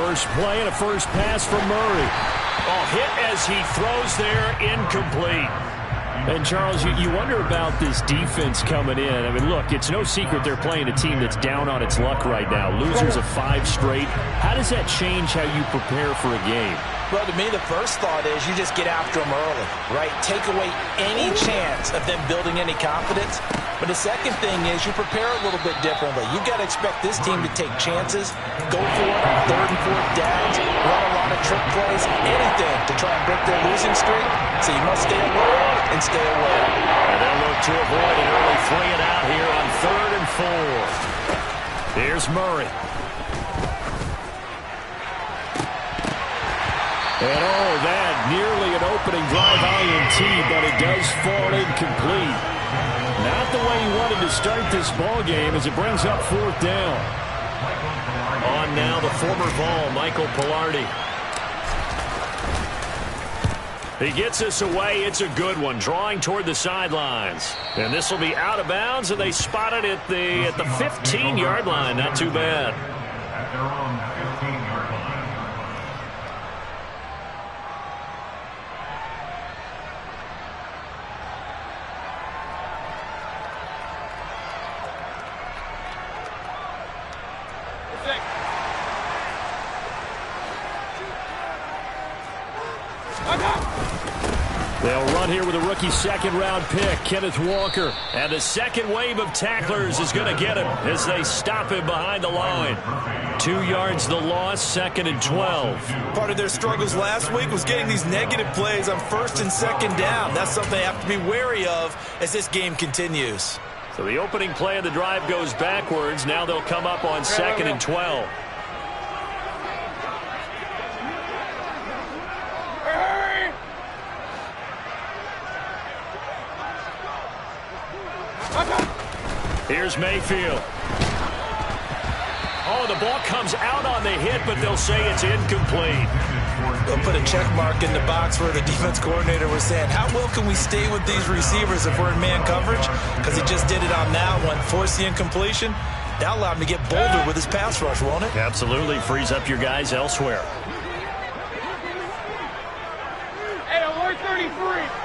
First play and a first pass from Murray. Oh, hit as he throws there, incomplete. And, Charles, you wonder about this defense coming in. I mean, look, it's no secret they're playing a team that's down on its luck right now. Losers of 5 straight. How does that change how you prepare for a game? Well, to me, the first thought is you just get after them early, right? Take away any chance of them building any confidence. But the second thing is you prepare a little bit differently. You've got to expect this team to take chances, go for it on 3rd and 4th downs, run a lot of trick plays, anything to try and break their losing streak. So you must stay alert and stay aware. And they'll look to avoid an early 3 and out here on 3rd and 4. Here's Murray. And oh, that nearly an opening drive INT, but it does fall incomplete. Not the way he wanted to start this ball game as it brings up 4th down. On now the former Vol, Michael Pilardi. He gets us away. It's a good one, drawing toward the sidelines. And this will be out of bounds, and they spot it at the 15-yard line. Not too bad. At their own 15-yard line. They'll run here with a rookie 2nd-round pick, Kenneth Walker. And the second wave of tacklers is going to get him as they stop him behind the line. 2 yards the loss, 2nd and 12. Part of their struggles last week was getting these negative plays on 1st and 2nd down. That's something they have to be wary of as this game continues. So the opening play of the drive goes backwards. Now they'll come up on 2nd and 12. Here's Mayfield. Oh, the ball comes out on the hit, but they'll say it's incomplete. They'll put a check mark in the box where the defense coordinator was saying, how well can we stay with these receivers if we're in man coverage? Because he just did it on that one, forced the incompletion. That allowed him to get bolder with his pass rush, won't it? Absolutely. Frees up your guys elsewhere. Hey, 133.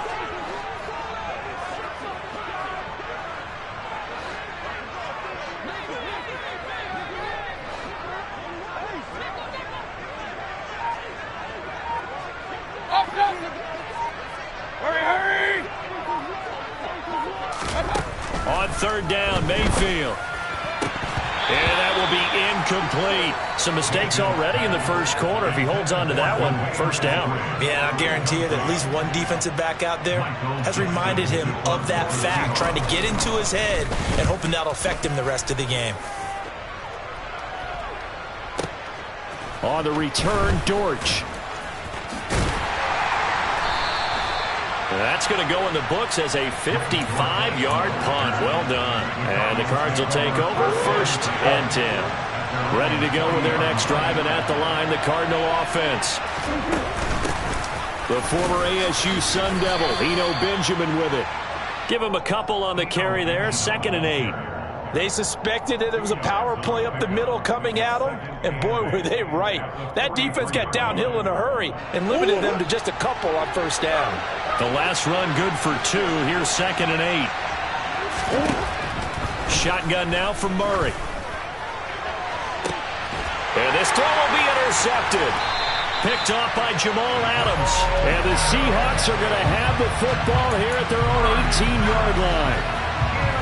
On 3rd down, Mayfield. And that will be incomplete. Some mistakes already in the first quarter. If he holds on to that one, 1st down. Yeah, I guarantee you that at least one defensive back out there has reminded him of that fact, trying to get into his head and hoping that'll affect him the rest of the game. On the return, Dortch. That's going to go in the books as a 55-yard punt. Well done. And the Cards will take over 1st and 10. Ready to go with their next drive, and at the line, the Cardinal offense. The former ASU Sun Devil, Eno Benjamin with it. Give him a couple on the carry there, 2nd and 8. They suspected that it was a power play up the middle coming at them, and boy, were they right. That defense got downhill in a hurry and limited them to just a couple on 1st down. The last run good for 2. Here's 2nd and 8. Shotgun now from Murray. And this throw will be intercepted. Picked off by Jamal Adams. And the Seahawks are going to have the football here at their own 18-yard line.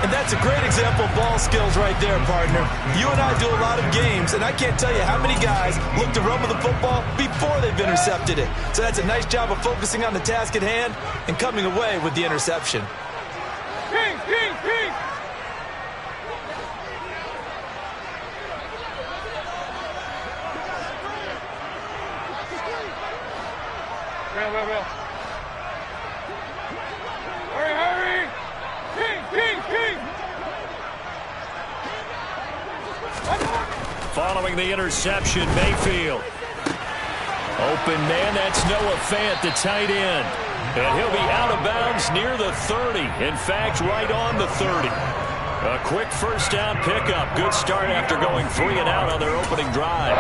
And that's a great example of ball skills right there, partner. You and I do a lot of games, and I can't tell you how many guys look to run with the football before they've intercepted it. So that's a nice job of focusing on the task at hand and coming away with the interception. King, king, king. Real. Hurry. King. Following the interception, Mayfield. Open man, that's Noah Fant, the tight end. And he'll be out of bounds near the 30. In fact, right on the 30. A quick 1st down pickup. Good start after going 3 and out on their opening drive.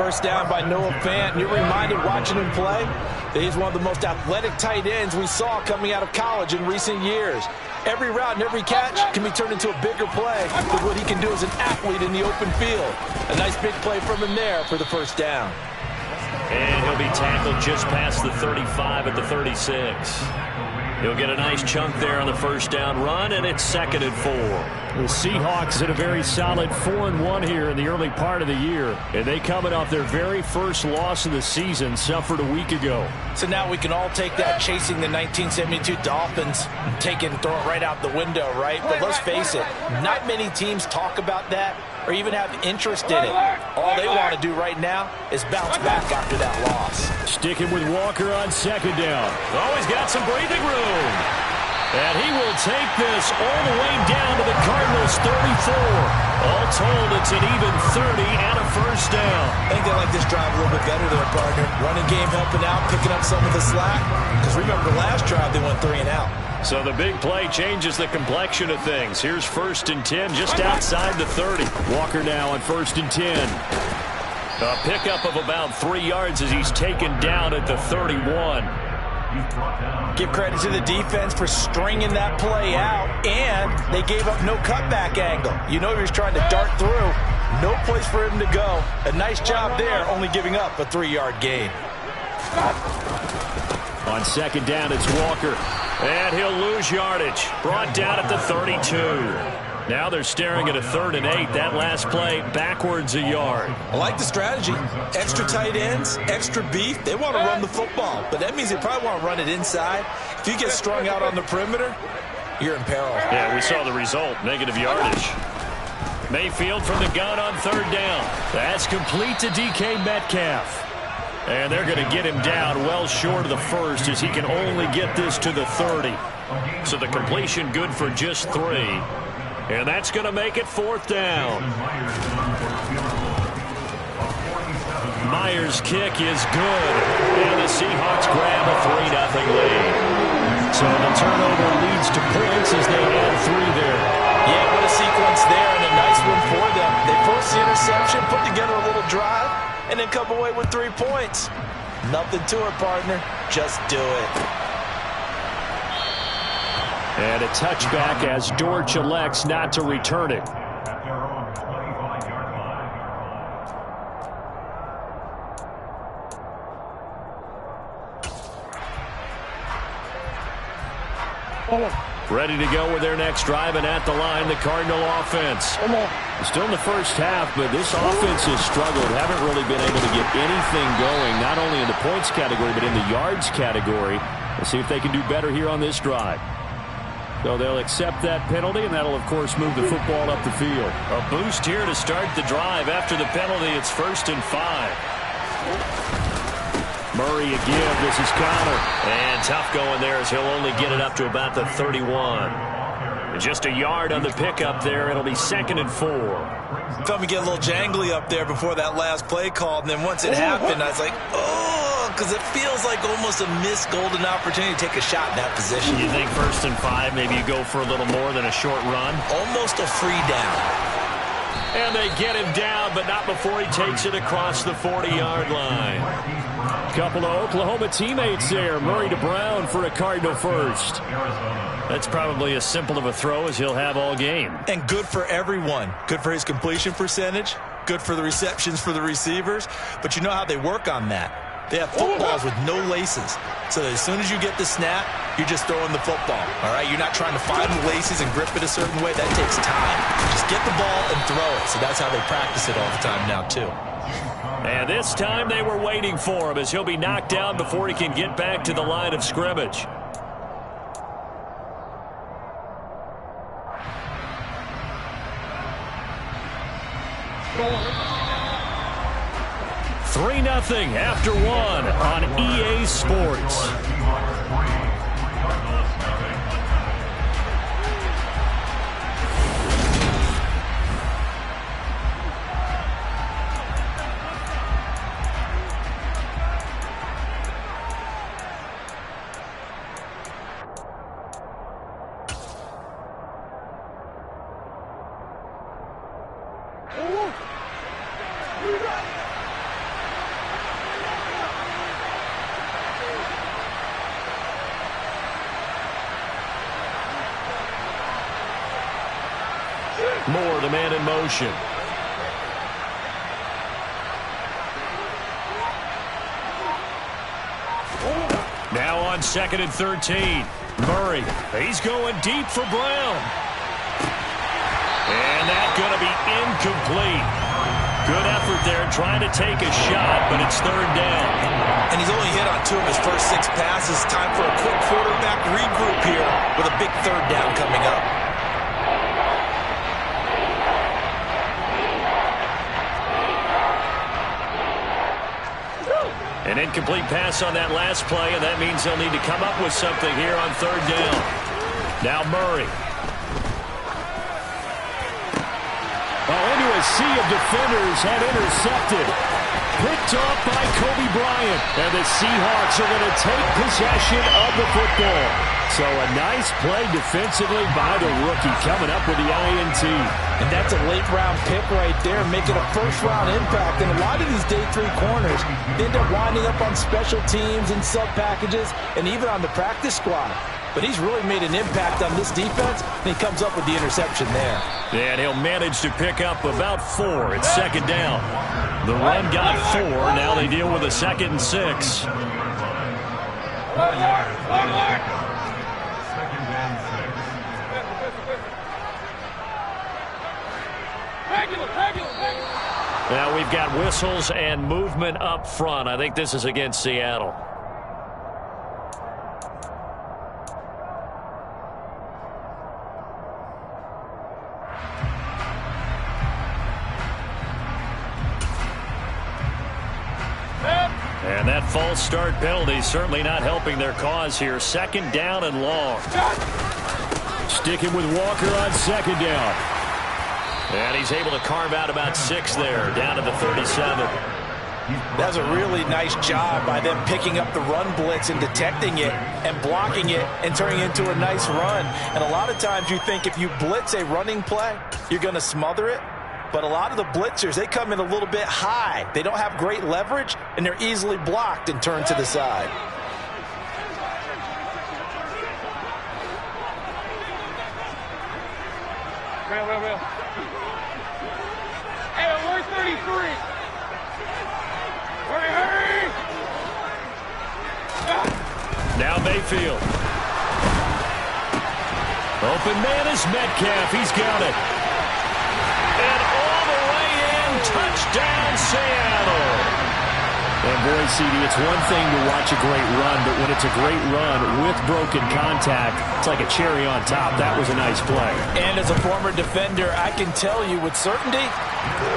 First down by Noah Fant. You're reminded watching him play that he's one of the most athletic tight ends we saw coming out of college in recent years. Every route and every catch can be turned into a bigger play with what he can do as an athlete in the open field. A nice big play from him there for the first down. And he'll be tackled just past the 35 at the 36. He'll get a nice chunk there on the first down run, and it's 2nd and 4. The Seahawks in a very solid 4-1 here in the early part of the year. And they coming off their very first loss of the season, suffered a week ago. So now we can all take that chasing the 1972 Dolphins and take it and throw it right out the window, right? But let's face it, not many teams talk about that or even have interest in it. All they want to do right now is bounce back after that loss. Sticking with Walker on 2nd down. Always got some breathing room. And he will take this all the way down to the Cardinals' 34. All told, it's an even 30 and a first down. I think they like this drive a little bit better there, partner. Running game helping out, picking up some of the slack. Because remember, the last drive they went 3 and out. So the big play changes the complexion of things. Here's 1st and 10 just outside the 30. Walker now on 1st and 10. A pickup of about 3 yards as he's taken down at the 31. Give credit to the defense for stringing that play out, and they gave up no cutback angle. You know he was trying to dart through. No place for him to go. A nice job there, only giving up a 3-yard gain. On 2nd down, it's Walker. And he'll lose yardage. Brought down at the 32. Now they're staring at a 3rd and 8. That last play backwards a yard. I like the strategy. Extra tight ends, extra beef. They want to run the football, but that means they probably want to run it inside. If you get strung out on the perimeter, you're in peril. Yeah, we saw the result. Negative yardage. Mayfield from the gun on 3rd down. That's complete to DK Metcalf. And they're going to get him down well short of the 1st as he can only get this to the 30. So the completion good for just 3. And that's going to make it 4th down. Myers' kick is good. And the Seahawks grab a 3-0 lead. So the turnover leads to points as they add 3 there. Yeah, what a sequence there, and a nice one for them. They force the interception, put together a little drive, and then come away with 3 points. Nothing to it, partner. Just do it. And a touchback as Dortch elects not to return it. Ready to go with their next drive, and at the line, the Cardinal offense. Still in the first half, but this offense has struggled. Haven't really been able to get anything going, not only in the points category, but in the yards category. Let's see if they can do better here on this drive. So they'll accept that penalty, and that'll, of course, move the football up the field. A boost here to start the drive. After the penalty, it's 1st and 5. Murray again. This is Connor. And tough going there as he'll only get it up to about the 31. Just a yard on the pickup there. It'll be 2nd and 4. Felt me get a little jangly up there before that last play call, and then once it happened, I was like, oh, because it feels like almost a missed golden opportunity to take a shot in that position. You think 1st and 5, maybe you go for a little more than a short run? Almost a free down. And they get him down, but not before he takes it across the 40-yard line. Couple of Oklahoma teammates there. Murray to Brown for a Cardinal first. That's probably as simple of a throw as he'll have all game. And good for everyone. Good for his completion percentage. Good for the receptions for the receivers. But you know how they work on that. They have footballs with no laces. So that as soon as you get the snap, you're just throwing the football. All right? You're not trying to find the laces and grip it a certain way. That takes time. Just get the ball and throw it. So that's how they practice it all the time now, too. And this time they were waiting for him as he'll be knocked down before he can get back to the line of scrimmage. $3-0 after 1 on EA Sports. Moore, the man in motion. Now on 2nd and 13. Murray, he's going deep for Brown. And that's going to be incomplete. Good effort there trying to take a shot, but it's 3rd down. And he's only hit on 2 of his first 6 passes. Time for a quick quarterback regroup here with a big 3rd down coming up. An incomplete pass on that last play, and that means they'll need to come up with something here on 3rd down. Now Murray. Into a sea of defenders and intercepted. Picked off by Kobe Bryant. And the Seahawks are going to take possession of the football. So a nice play defensively by the rookie coming up with the INT. And that's a late-round pick right there, making a first-round impact. And a lot of these day 3 corners end up winding up on special teams and sub-packages and even on the practice squad. But he's really made an impact on this defense, and he comes up with the interception there. And he'll manage to pick up about 4. It's 2nd down. The run got 4. Now they deal with a 2nd and 6. One more. Now we've got whistles and movement up front. I think this is against Seattle. And that false start penalty certainly not helping their cause here. 2nd down and long. Sticking with Walker on 2nd down. And he's able to carve out about 6 there, down to the 37. That's a really nice job by them picking up the run blitz and detecting it and blocking it and turning it into a nice run. And a lot of times you think if you blitz a running play, you're going to smother it. But a lot of the blitzers, they come in a little bit high. They don't have great leverage, and they're easily blocked and turned to the side. Real. Hey, we're 33. Hurry! Now Mayfield. Open man is Metcalf. He's got it. And all the way in, touchdown Seattle. And boy, CD, it's one thing to watch a great run, but when it's a great run with broken contact, it's like a cherry on top. That was a nice play. And as a former defender, I can tell you with certainty,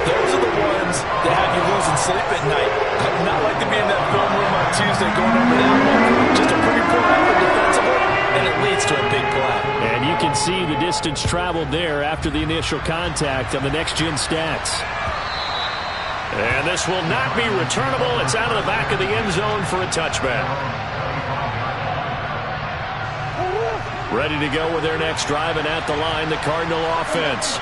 those are the ones that have you losing sleep at night. Not like to be in that film room on Tuesday going over that one. Just a pretty poor effort defensively, and it leads to a big play. And you can see the distance traveled there after the initial contact on the next-gen stats. And this will not be returnable. It's out of the back of the end zone for a touchback. Ready to go with their next drive, and at the line, the Cardinal offense.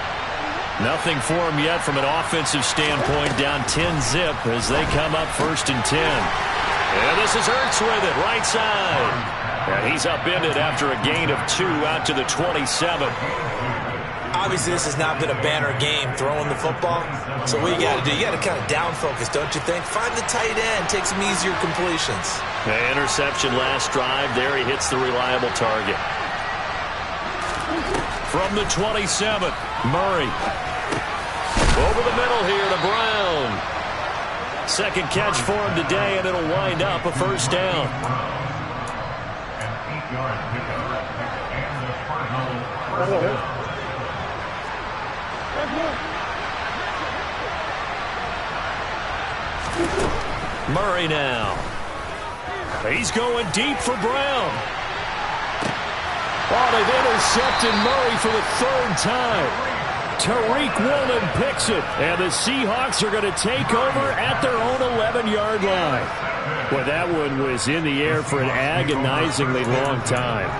Nothing for them yet from an offensive standpoint, down 10-zip as they come up 1st and 10. And this is Ertz with it, right side. And he's upended after a gain of 2 out to the 27. Obviously, this has not been a banner game throwing the football. So what you got to do, you got to kind of down focus, don't you think? Find the tight end, take some easier completions. The interception last drive. There he hits the reliable target. From the 27, Murray. Over the middle here to Brown. 2nd catch for him today, and it'll wind up a 1st down. An 8-yard pickup. And the Cardinals. Murray now. He's going deep for Brown. Oh, they've intercepted Murray for the 3rd time. Tariq Woolen picks it, and the Seahawks are going to take over at their own 11-yard line. Well, that one was in the air for an agonizingly long time.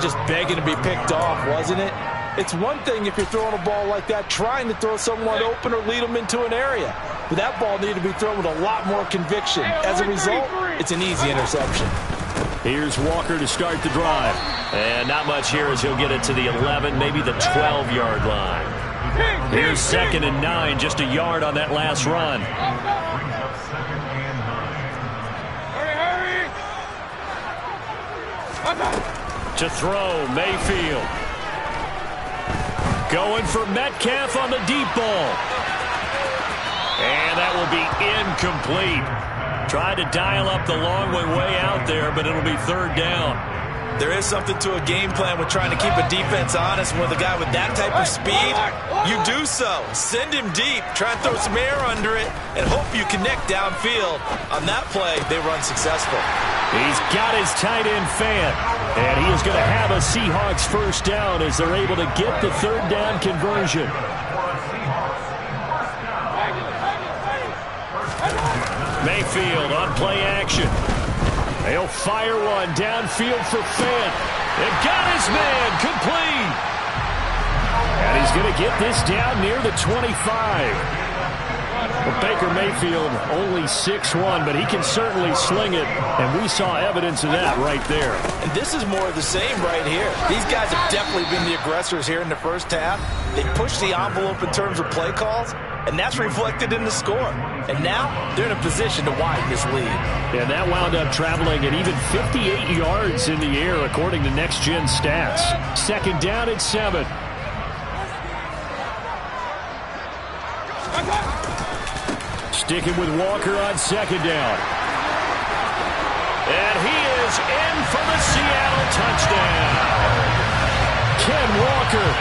Just begging to be picked off, wasn't it? It's one thing if you're throwing a ball like that, trying to throw someone open or lead them into an area. But that ball needed to be thrown with a lot more conviction. As a result, it's an easy interception. Here's Walker to start the drive. And not much here as he'll get it to the 11, maybe the 12-yard line. Here's 2nd and 9, just a yard on that last run. To throw, Mayfield. Going for Metcalf on the deep ball. And that will be incomplete. Tried to dial up the long way out there, but it'll be 3rd down. There is something to a game plan with trying to keep a defense honest. With a guy with that type of speed, you do so. Send him deep, try and throw some air under it, and hope you connect downfield. On that play, they were unsuccessful. He's got his tight end fan, and he is going to have a Seahawks 1st down as they're able to get the 3rd down conversion. Mayfield on play action. They'll fire one downfield for Fant. They've got his man complete. And he's going to get this down near the 25. Well, Baker Mayfield only 6'1", but he can certainly sling it, and we saw evidence of that right there. And this is more of the same right here. These guys have definitely been the aggressors here in the 1st half. They pushed the envelope in terms of play calls, and that's reflected in the score. And now they're in a position to widen this lead. And that wound up traveling at even 58 yards in the air, according to Next Gen Stats. 2nd down and 7. Sticking with Walker on 2nd down. And he is in for the Seattle touchdown. Ken Walker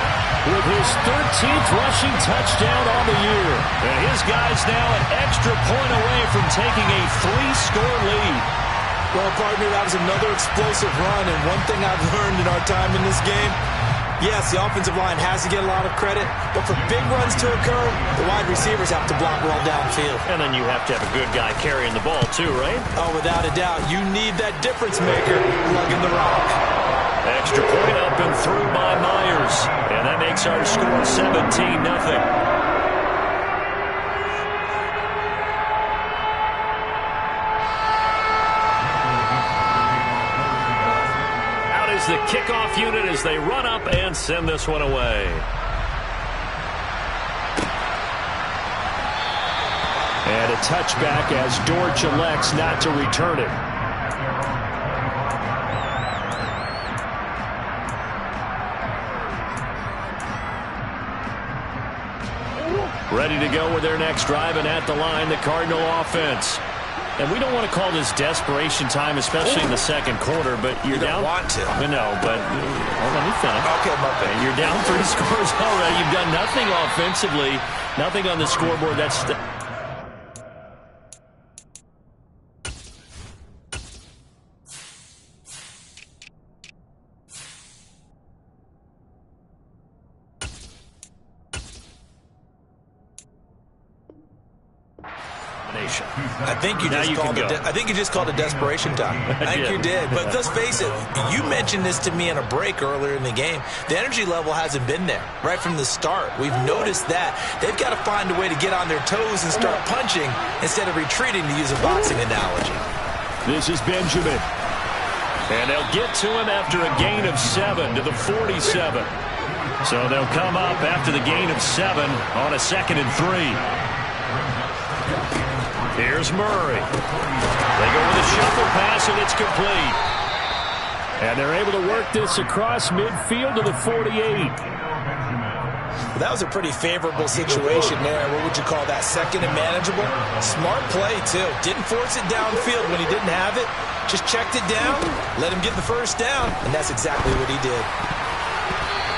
with his 13th rushing touchdown on the year. And his guy's now an extra point away from taking a 3-score lead. Well, partner, that was another explosive run, and one thing I've learned in our time in this game, yes, the offensive line has to get a lot of credit, but for big runs to occur, the wide receivers have to block well downfield. And then you have to have a good guy carrying the ball too, right? Oh, without a doubt. You need that difference maker lugging the rock. Extra point up and through by Myers. And that makes our score 17-0. Out is the kickoff unit as they run up and send this one away. And a touchback as Dortch elects not to return it. Ready to go with their next drive, and at the line, the Cardinal offense. And we don't want to call this desperation time, especially in the 2nd quarter, but you're down. You don't want to. No, but let me finish. Okay, my bad. You're down 3 scores already. You've done nothing offensively, nothing on the scoreboard. That's I think you just called it desperation time. I think you did. But let's face it, you mentioned this to me in a break earlier in the game. The energy level hasn't been there right from the start. We've noticed that. They've got to find a way to get on their toes and start punching instead of retreating, to use a boxing analogy. This is Benjamin. And they'll get to him after a gain of 7 to the 47. So they'll come up after the gain of 7 on a 2nd and 3. Here's Murray. They go with a shuffle pass, and it's complete. And they're able to work this across midfield to the 48. Well, that was a pretty favorable situation there. What would you call that? 2nd and manageable? Smart play, too. Didn't force it downfield when he didn't have it. Just checked it down, let him get the 1st down, and that's exactly what he did.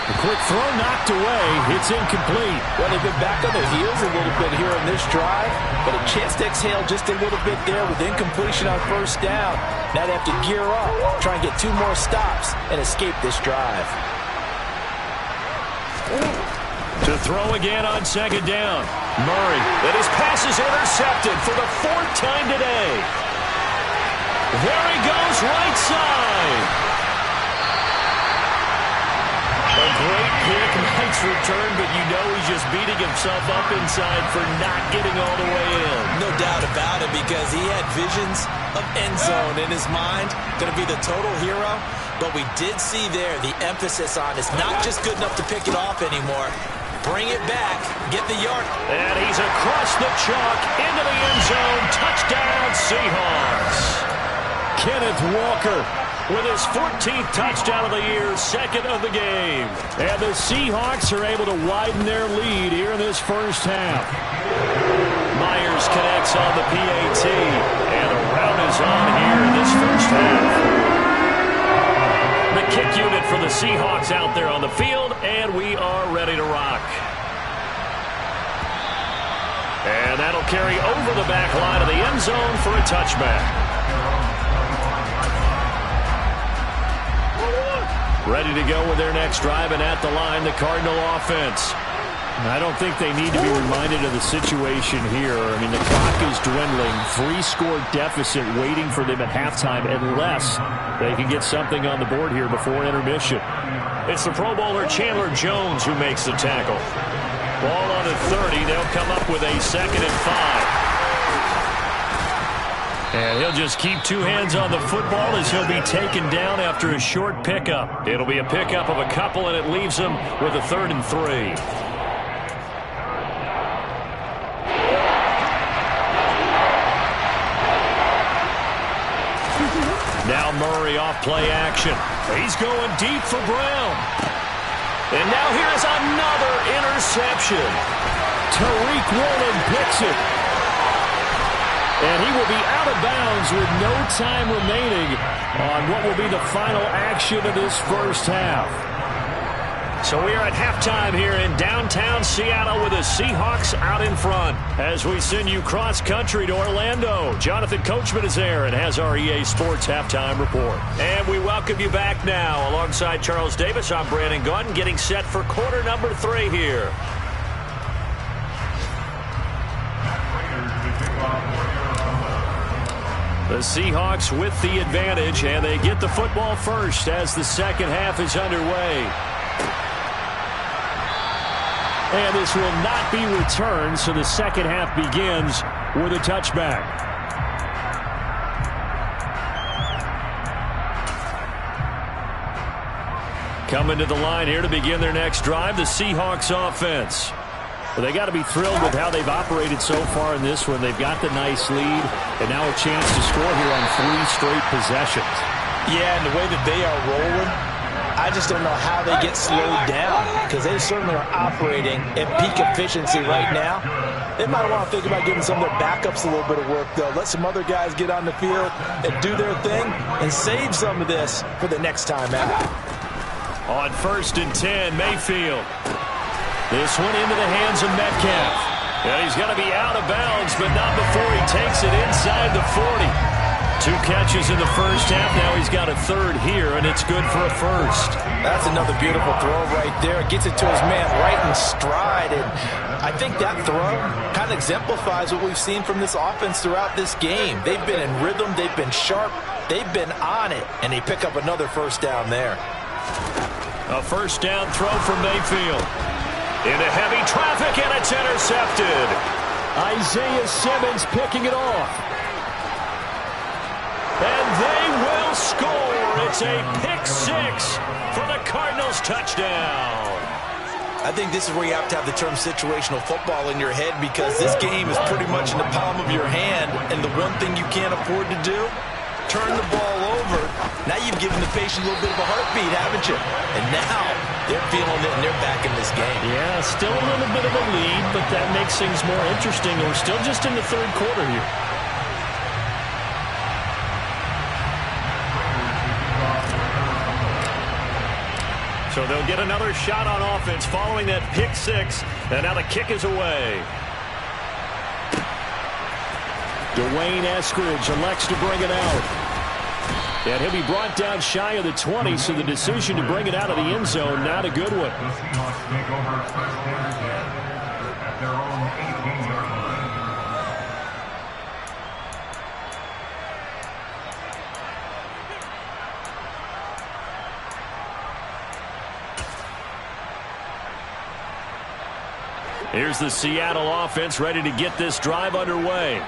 A quick throw knocked away. It's incomplete. Well, they've been back on their heels a little bit here in this drive, but a chance to exhale just a little bit there with incompletion on 1st down. Now they have to gear up, try and get 2 more stops, and escape this drive. To throw again on 2nd down. Murray. And his pass is intercepted for the 4th time today. There he goes, right side. A great pick, nice return, but you know he's just beating himself up inside for not getting all the way in. No doubt about it, because he had visions of end zone in his mind. Going to be the total hero. But we did see there the emphasis on it's not just good enough to pick it off anymore. bring it back, get the yard. And he's across the chalk into the end zone. Touchdown, Seahawks. Kenneth Walker With his 14th touchdown of the year, second of the game. And the Seahawks are able to widen their lead here in this first half. Myers connects on the PAT. And a rout is on here in this first half. The kick unit for the Seahawks out there on the field, and we are ready to rock. And that'll carry over the back line of the end zone for a touchback. Ready to go with their next drive, and at the line, the Cardinal offense. I don't think they need to be reminded of the situation here. I mean, the clock is dwindling. 3-score deficit waiting for them at halftime unless they can get something on the board here before intermission. It's the Pro Bowler Chandler Jones who makes the tackle. Ball on the 30. They'll come up with a 2nd and 5. And he'll just keep two hands on the football as he'll be taken down after a short pickup. It'll be a pickup of a couple, and it leaves him with a 3rd and 3. Now Murray off play action. He's going deep for Brown. And now here's another interception. Tariq Woolen picks it. And he will be out of bounds with no time remaining on what will be the final action of this first half. So we are at halftime here in downtown Seattle with the Seahawks out in front. As we send you cross-country to Orlando, Jonathan Coachman is there and has our EA Sports halftime report. And we welcome you back now. Alongside Charles Davis, I'm Brandon Gaudin, getting set for quarter number 3 here. The Seahawks with the advantage, and they get the football first as the second half is underway. And this will not be returned, so the second half begins with a touchback. Coming to the line here to begin their next drive, the Seahawks offense. Well, they got to be thrilled with how they've operated so far in this one. They've got the nice lead, and now a chance to score here on 3 straight possessions. Yeah, and the way that they are rolling, I just don't know how they get slowed down, because they certainly are operating at peak efficiency right now. They might want to think about giving some of their backups a little bit of work, though. Let some other guys get on the field and do their thing and save some of this for the next time out. On 1st and 10, Mayfield. This one into the hands of Metcalf. And he's going to be out of bounds, but not before he takes it inside the 40. 2 catches in the first half. Now he's got a 3rd here, and it's good for a 1st. That's another beautiful throw right there. Gets it to his man right in stride. And I think that throw kind of exemplifies what we've seen from this offense throughout this game. They've been in rhythm. They've been sharp. They've been on it. And they pick up another 1st down there. A 1st down throw from Mayfield. Into heavy traffic, and it's intercepted. Isaiah Simmons picking it off. And they will score. It's a pick-6 for the Cardinals touchdown. I think this is where you have to have the term situational football in your head, because this game is pretty much in the palm of your hand, and the one thing you can't afford to do, turn the ball over. Now you've given the patient a little bit of a heartbeat, haven't you? And now they're feeling it, and they're back in this game. Yeah, still a little bit of a lead, but that makes things more interesting. We're still just in the 3rd quarter here. So they'll get another shot on offense following that pick-6, and now the kick is away. Dwayne Eskridge elects to bring it out. And he'll be brought down shy of the 20, so the decision to bring it out of the end zone, not a good one. Here's the Seattle offense ready to get this drive underway.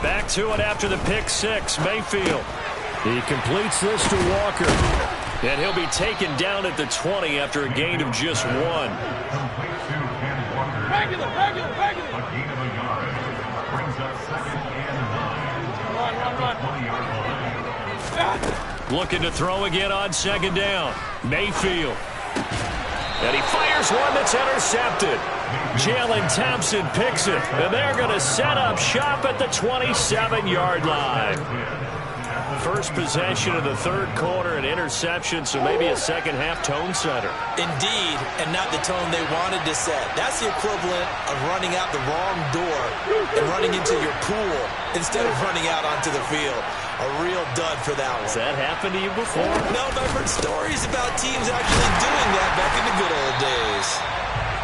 Back to it after the pick-6, Mayfield. He completes this to Walker. And he'll be taken down at the 20 after a gain of just 1. Regular. A gain of a yard. Brings up 2nd and 9. Run. 20-yard line. Looking to throw again on 2nd down. Mayfield. And he fires one that's intercepted. Jalen Thompson picks it. And they're going to set up shop at the 27-yard line. First possession of the 3rd quarter, an interception, so maybe a second-half tone setter. Indeed, and not the tone they wanted to set. That's the equivalent of running out the wrong door and running into your pool instead of running out onto the field. A real dud for that one. Has that happened to you before? No, but I've heard stories about teams actually doing that back in the good old days.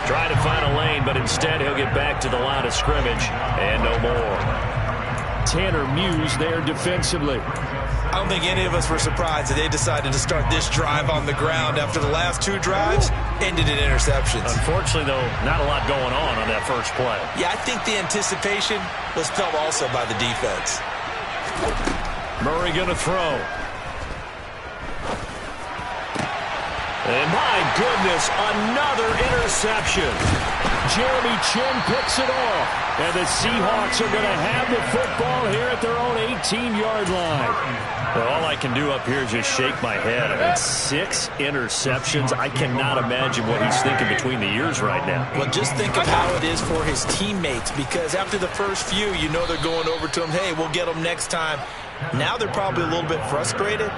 Try to find a lane, but instead he'll get back to the line of scrimmage and no more. Tanner Muse there defensively. I don't think any of us were surprised that they decided to start this drive on the ground after the last 2 drives ended in interceptions. Unfortunately, though, not a lot going on that first play. Yeah, I think the anticipation was felt also by the defense. Murray going to throw. And my goodness, another interception. Jeremy Chin picks it off. And the Seahawks are going to have the football here at their own 18-yard line. Well, all I can do up here is just shake my head. I mean, 6 interceptions. I cannot imagine what he's thinking between the ears right now. Well, just think of how it is for his teammates, because after the first few, you know they're going over to him, hey, we'll get them next time. Now they're probably a little bit frustrated.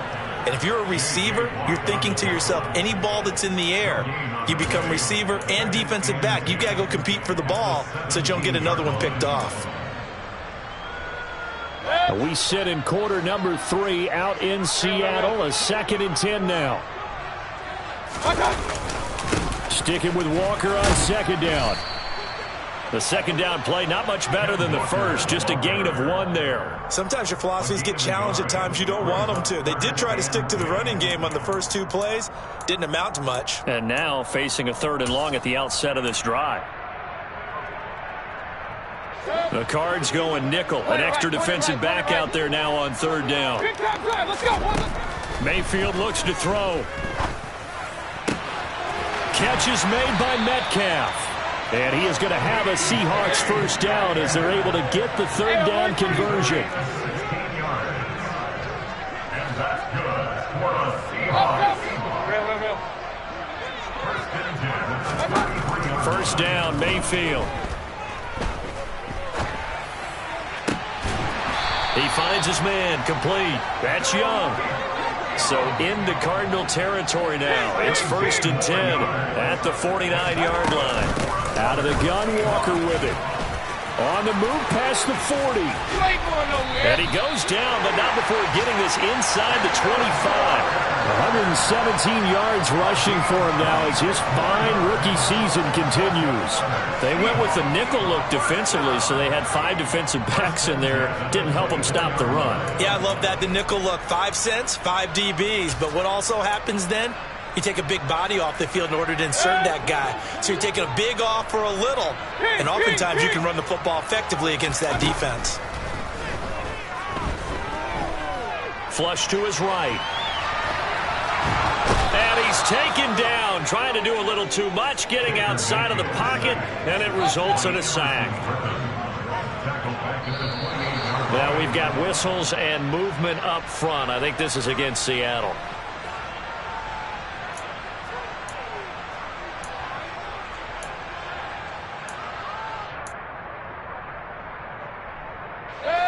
And if you're a receiver, you're thinking to yourself, any ball that's in the air, you become receiver and defensive back. You got to go compete for the ball so that you don't get another one picked off. We sit in quarter number 3 out in Seattle. A 2nd and 10 now. Sticking with Walker on 2nd down. The 2nd down play, not much better than the first. Just a gain of 1 there. Sometimes your philosophies get challenged at times you don't want them to. They did try to stick to the running game on the first 2 plays. Didn't amount to much. And now facing a 3rd and long at the outset of this drive. The Cards going nickel. An extra defensive back out there now on 3rd down. Let's go. Mayfield looks to throw. Catch is made by Metcalf. And he is going to have a Seahawks first down as they're able to get the 3rd down conversion. 16 yards. And that's good for the Seahawks. First down, Mayfield. He finds his man, complete. That's Young. So into Cardinal territory now. It's 1st and 10 at the 49-yard line. Out of the gun, Walker with it. On the move past the 40. And he goes down, but not before getting this inside the 25. 117 yards rushing for him now as his fine rookie season continues. They went with the nickel look defensively, so they had 5 defensive backs in there. Didn't help them stop the run. Yeah, I love that. The nickel look. 5 cents, 5 DBs. But what also happens then? You take a big body off the field in order to insert that guy. So you're taking a big off for a little. And oftentimes you can run the football effectively against that defense. Flush to his right. And he's taken down, trying to do a little too much, getting outside of the pocket, and it results in a sack. Now we've got whistles and movement up front. I think this is against Seattle.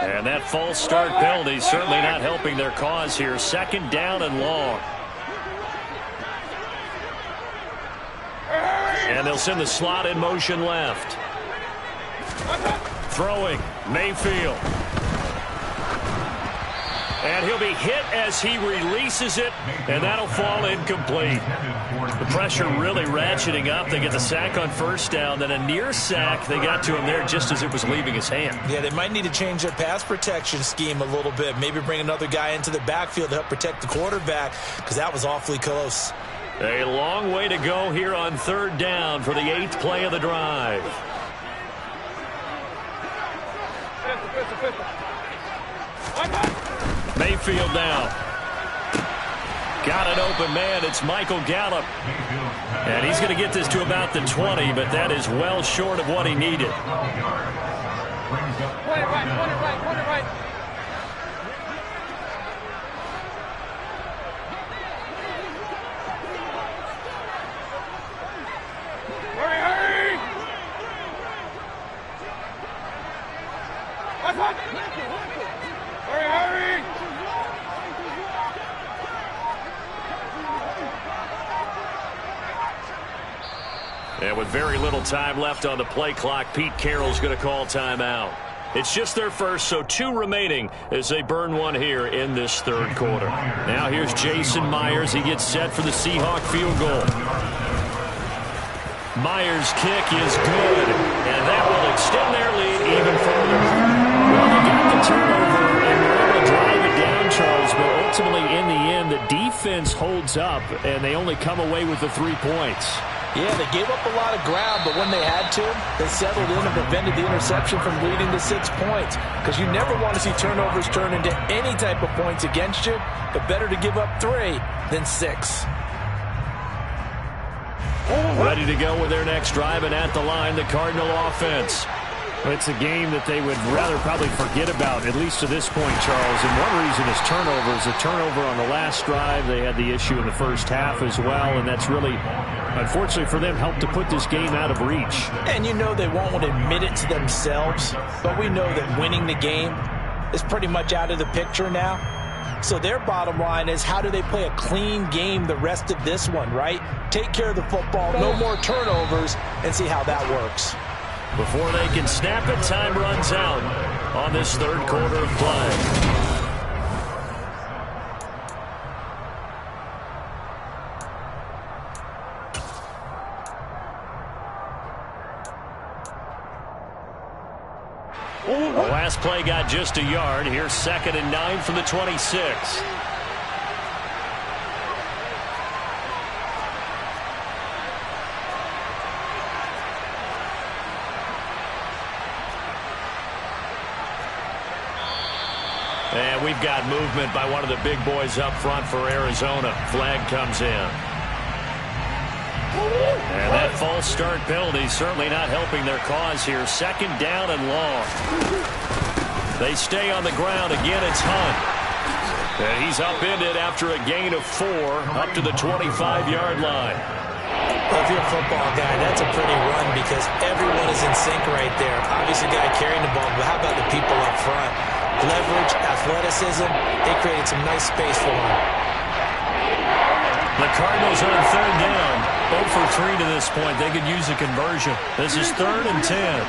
And that false start penalty certainly not helping their cause here. 2nd down and long. And they'll send the slot in motion left. Throwing, Mayfield. And he'll be hit as he releases it, and that'll fall incomplete. The pressure really ratcheting up. They get the sack on 1st down, then a near sack. They got to him there just as it was leaving his hand. Yeah, they might need to change their pass protection scheme a little bit. Maybe bring another guy into the backfield to help protect the quarterback, because that was awfully close. A long way to go here on 3rd down for the 8th play of the drive. Mayfield now. Got an open man. It's Michael Gallup. And he's going to get this to about the 20, but that is well short of what he needed. Point it right, point it right. Hurry! Hurry! And with very little time left on the play clock, Pete Carroll's going to call timeout. It's just their first, so 2 remaining as they burn one here in this third quarter. Now here's Jason Myers. He gets set for the Seahawk field goal. Myers' kick is good, and that will extend their lead even further. Well, they got the turnover, and were able to drive it down, Charles, but ultimately in the end, the defense holds up, and they only come away with the 3 points. Yeah, they gave up a lot of ground, but when they had to, they settled in and prevented the interception from leading to 6 points. Because you never want to see turnovers turn into any type of points against you, but better to give up 3 than 6. Ready to go with their next drive, and at the line, the Cardinal offense. It's a game that they would rather probably forget about, at least to this point, Charles. And one reason is turnovers. A turnover on the last drive. They had the issue in the first half as well, and that's really, unfortunately for them, helped to put this game out of reach. And you know they won't admit it to themselves, but we know that winning the game is pretty much out of the picture now. So their bottom line is, how do they play a clean game the rest of this one, right? Take care of the football, no more turnovers, and see how that works. Before they can snap it, time runs out on this third quarter of play. The last play got just a yard. Here's 2nd and 9 from the 26. And we've got movement by one of the big boys up front for Arizona. Flag comes in. And that false start penalty certainly not helping their cause here. 2nd down and long. They stay on the ground. Again, it's Hunt. And he's upended after a gain of 4 up to the 25-yard line. Well, if you're a football guy, that's a pretty run because everyone is in sync right there. Obviously, the guy carrying the ball, but how about the people up front? Leverage, athleticism, they created some nice space for him. The Cardinals on 3rd down. 0 for 3 to this point. They could use a conversion. This is 3rd and 10.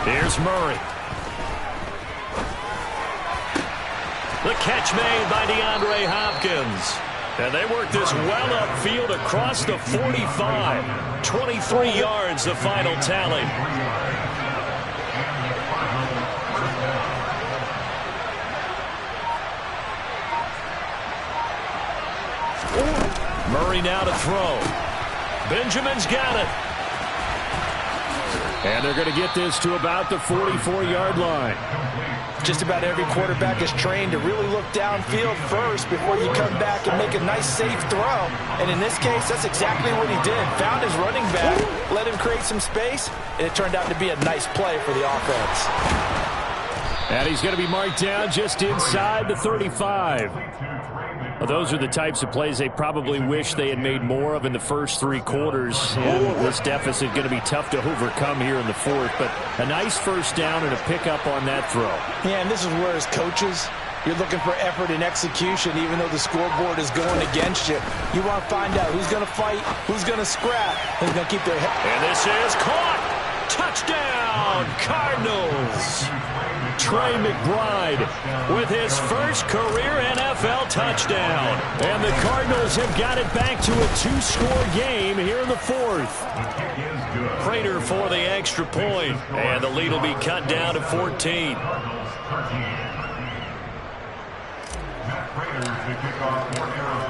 Here's Murray. The catch made by DeAndre Hopkins. And they work this well upfield across the 45. 23 yards, the final tally. Murray now to throw. Benjamin's got it. And they're going to get this to about the 44-yard line. Just about every quarterback is trained to really look downfield first before you come back and make a nice, safe throw. And in this case, that's exactly what he did. Found his running back, let him create some space, and it turned out to be a nice play for the offense. And he's going to be marked down just inside the 35. Well, those are the types of plays they probably wish they had made more of in the first 3 quarters. And this deficit going to be tough to overcome here in the 4th. But a nice first down and a pickup on that throw. Yeah, and this is where as coaches, you're looking for effort and execution even though the scoreboard is going against you. You want to find out who's going to fight, who's going to scrap, who's going to keep their head. And this is caught. Touchdown, Cardinals. Trey McBride with his first career NFL touchdown. And the Cardinals have got it back to a 2-score game here in the 4th. Prater for the extra point. And the lead will be cut down to 14.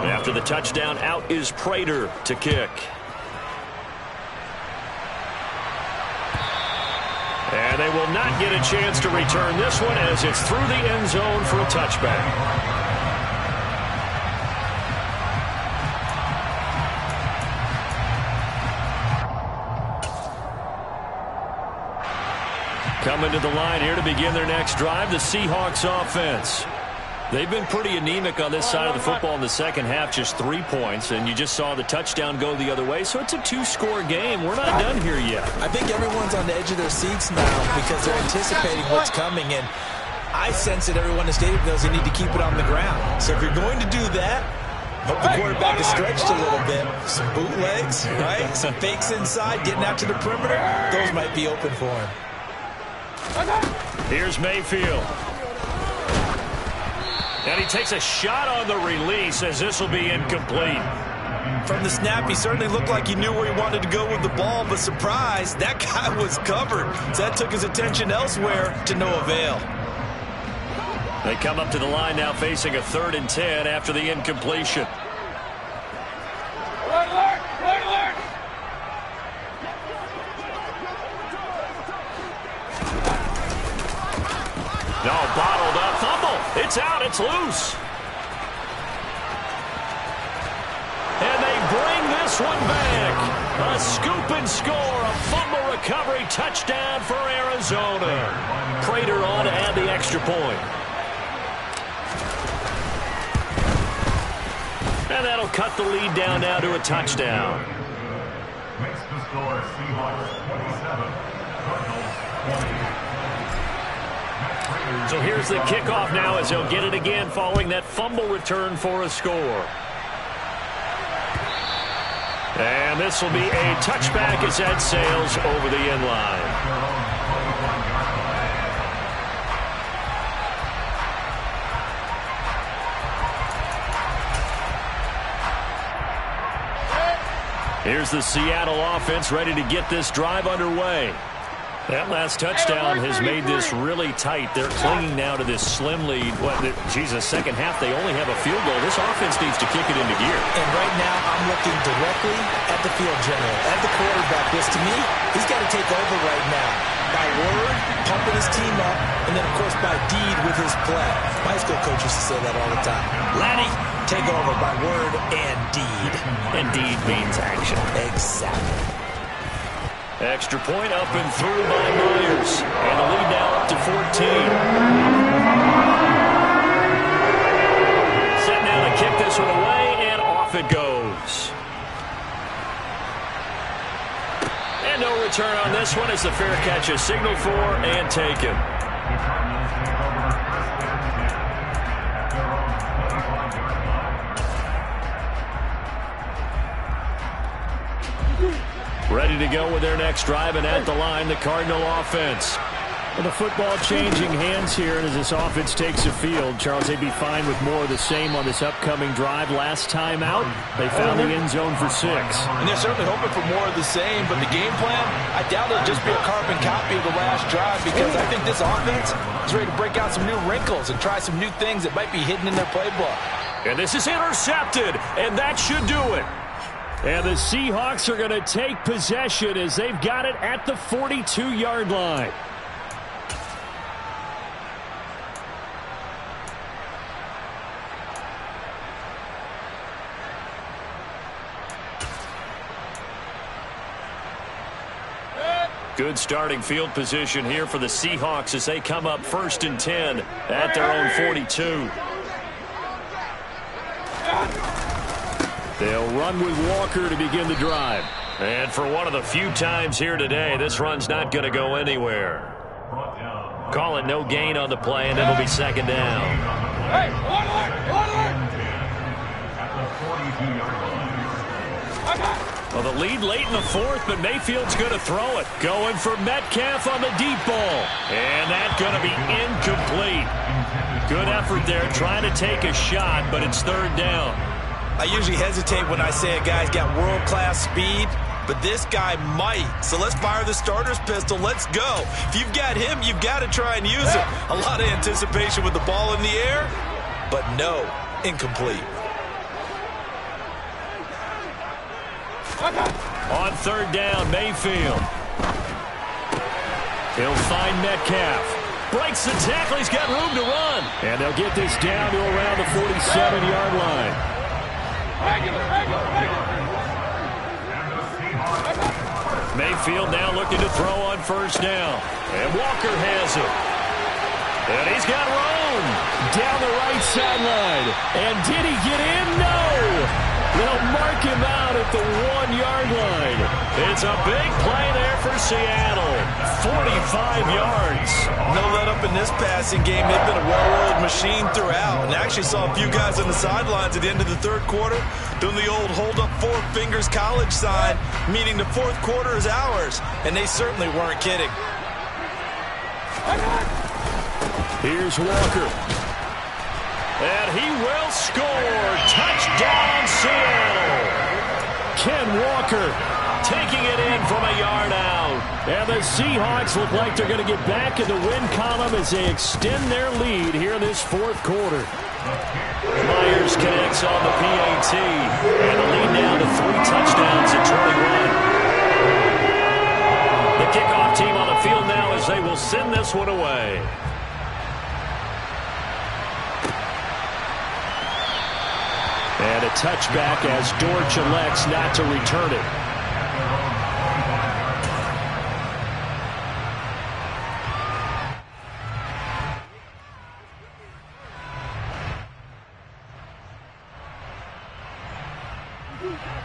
After the touchdown, out is Prater to kick. And And they will not get a chance to return this one as it's through the end zone for a touchback. Coming to the line here to begin their next drive, the Seahawks offense. They've been pretty anemic on this side of the football in the second half, just 3 points, and you just saw the touchdown go the other way, so it's a 2-score game. We're not done here yet. I think everyone's on the edge of their seats now because they're anticipating what's coming, and I sense that everyone in the stadium knows they need to keep it on the ground. So if you're going to do that, hope the quarterback is stretched a little bit. Some bootlegs, right? Some fakes inside, getting out to the perimeter. Those might be open for him. Here's Mayfield. And he takes a shot on the release as this will be incomplete. From the snap, he certainly looked like he knew where he wanted to go with the ball, but surprise, that guy was covered. So that took his attention elsewhere to no avail. They come up to the line now facing a 3rd and 10 after the incompletion. Alert! No, bottled up, fumble. It's out, it's loose. And they bring this one back. A scoop and score, a fumble recovery touchdown for Arizona. Prater on to add the extra point. And that'll cut the lead down now to a touchdown. Makes the score Seahawks 27, Cardinals 20. So here's the kickoff now as they'll get it again following that fumble return for a score. And this will be a touchback as that sails over the end line. Here's the Seattle offense ready to get this drive underway. That last touchdown has made this really tight. They're clinging now to this slim lead. Second half, they only have a field goal. This offense needs to kick it into gear. And right now, I'm looking directly at the field general, at the quarterback. This, to me, he's got to take over right now. By word, pumping his team up, and then, of course, by deed with his play. My high school coach used to say that all the time. Laddie, take over by word and deed. And deed means action. Exactly. Extra point up and through by Myers. And the lead now up to 14. Set now to kick this one away, and off it goes. And no return on this one as the fair catch is signaled for and taken. Ready to go with their next drive, and at the line, the Cardinal offense. Well, the football changing hands here, and as this offense takes the field, Charles, they'd be fine with more of the same on this upcoming drive. Last time out, they found the end zone for 6. And they're certainly hoping for more of the same, but the game plan, I doubt it'll just be a carbon copy of the last drive, because I think this offense is ready to break out some new wrinkles and try some new things that might be hidden in their playbook. And this is intercepted, and that should do it. And the Seahawks are going to take possession as they've got it at the 42-yard line. Good starting field position here for the Seahawks as they come up 1st and 10 at their own 42. They'll run with Walker to begin the drive. And for one of the few times here today, this run's not going to go anywhere. Call it no gain on the play, and it'll be 2nd down. Hey, one alert! Well, the lead late in the 4th, but Mayfield's going to throw it. Going for Metcalf on the deep ball. And that's going to be incomplete. Good effort there, trying to take a shot, but it's 3rd down. I usually hesitate when I say a guy's got world-class speed, but this guy might. So let's fire the starter's pistol. Let's go. If you've got him, you've got to try and use it. A lot of anticipation with the ball in the air, but no, incomplete. On 3rd down, Mayfield. He'll find Metcalf. Breaks the tackle. He's got room to run. And they'll get this down to around the 47-yard line. Mayfield now looking to throw on first down. And Walker has it. And he's got room down the right sideline. And did he get in? No. They'll mark him out at the 1-yard line. It's a big play there for Seattle. 45 yards. No let up in this passing game. They've been a well-oiled machine throughout. And actually saw a few guys on the sidelines at the end of the third quarter doing the old hold up 4 fingers college sign, meaning the fourth quarter is ours. And they certainly weren't kidding. Here's Walker. And he will score. Touchdown, Seattle. Ken Walker taking it in from a yard out. And the Seahawks look like they're going to get back in the win column as they extend their lead here in this fourth quarter. Myers connects on the PAT. And the lead now to 3 touchdowns at 21. The kickoff team on the field now as they will send this one away. And a touchback as Dortch elects not to return it.